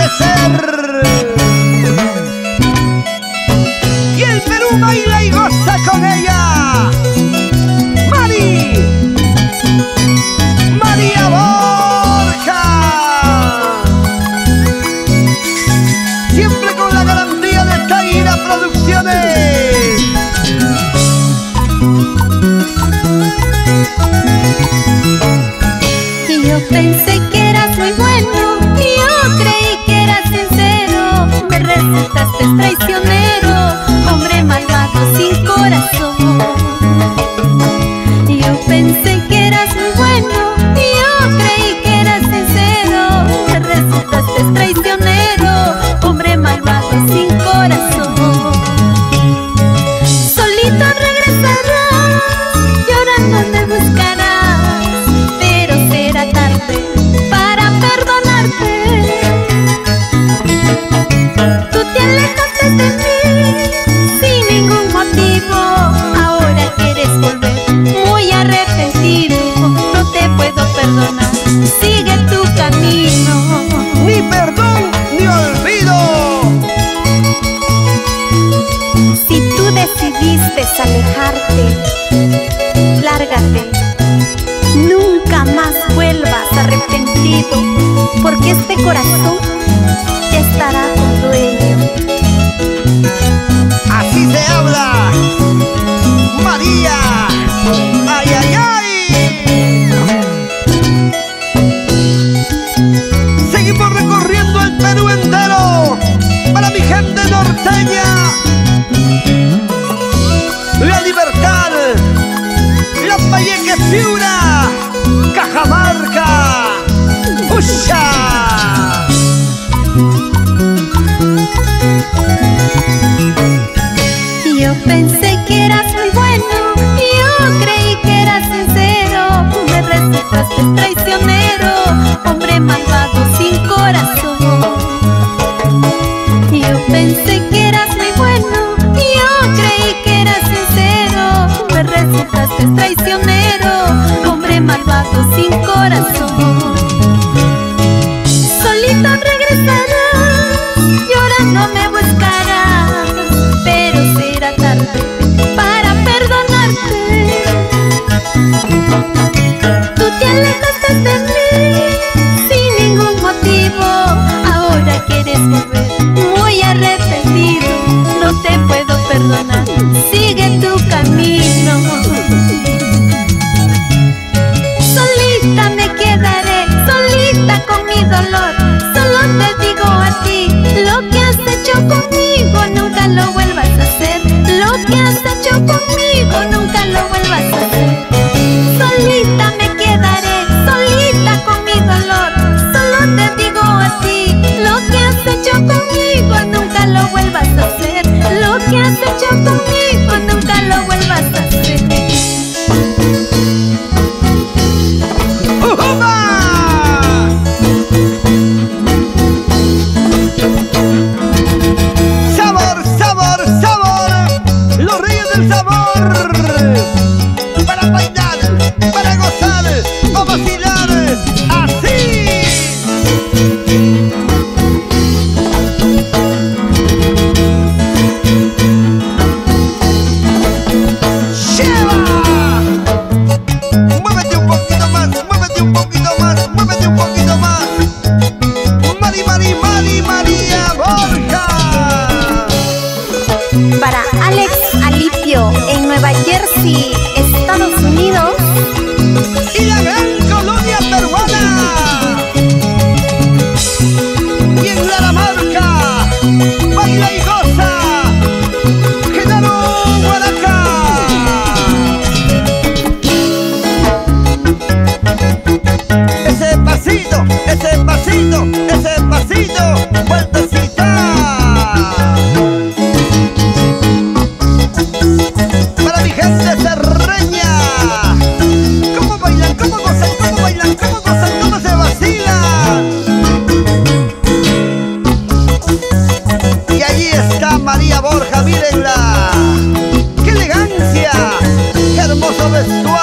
que ser. Y el Perú baila y goza con ella. María Borja. Siempre con la garantía de Taira Producciones. Y yo pensé que eras muy bueno, y yo creí que eras sincero. Me resultaste traicionero, hombre malvado sin corazón. Y yo pensé que eras muy bueno, y yo creí que eras sincero. Me resultaste traicionero, hombre malvado sin corazón. Solito regresarás, llorando me buscarás, pero será tarde para perdonarte. Tú te alejaste de mí sin ningún motivo, ahora quieres volver muy arrepentido. No te puedo perdonar, sigue tu camino. Ni perdón ni olvido. Si tú decidiste alejarte, lárgate. Nunca más vuelvas arrepentido, porque este corazón ya estará tu dueño. Así se habla, María. Ay, ay, ay. Seguimos recorriendo el Perú entero para mi gente norteña. La Libertad, Lambayeque, Piura, Cajamarca, ¡Usha! Yo pensé que eras muy bueno, yo creí que eras sincero. Me resultaste traicionero, hombre malvado sin corazón. Yo pensé que eras muy bueno, yo creí que eras sincero. Me resultaste traicionero, hombre malvado sin corazón. Solito regresarás, llorando me buscarás, pero será tarde para perdonarte. Tú te alejaste de mí sin ningún motivo, ahora quieres volver muy arrepentido. No te puedo perdonar, sigue tu camino. Solita me quedaré, solita con mi dolor. Solo te digo a ti, lo que has hecho conmigo nunca lo vuelvas a hacer. Lo que has hecho conmigo nunca lo vuelvas a hacer. Solita me quedaré, solita con mi dolor. Solo te digo a ti, lo que has hecho conmigo nunca lo vuelvas a hacer. Lo que has hecho conmigo nunca lo vuelvas a hacer. Sabor, sabor, sabor, los reyes del sabor. Para bailar, para gozar, o vacilar, así. ¡Lleva! Muévete un poquito más, muévete un poquito más, muévete un poquito más. María Borja. Para Alex Alipio en Nueva Jersey, Estados Unidos. Y la gran colonia peruana. Y en Dinamarca, baila y goza, Genaro Guaraca. Ese pasito, ese pasito, ese pasito, vueltecita. Para mi gente serreña. ¿Cómo bailan? ¿Cómo gozan? ¿Cómo bailan? ¿Cómo gozan? ¿Cómo se vacilan? Y allí está María Borja, mírenla. ¡Qué elegancia! ¡Qué hermoso vestuario!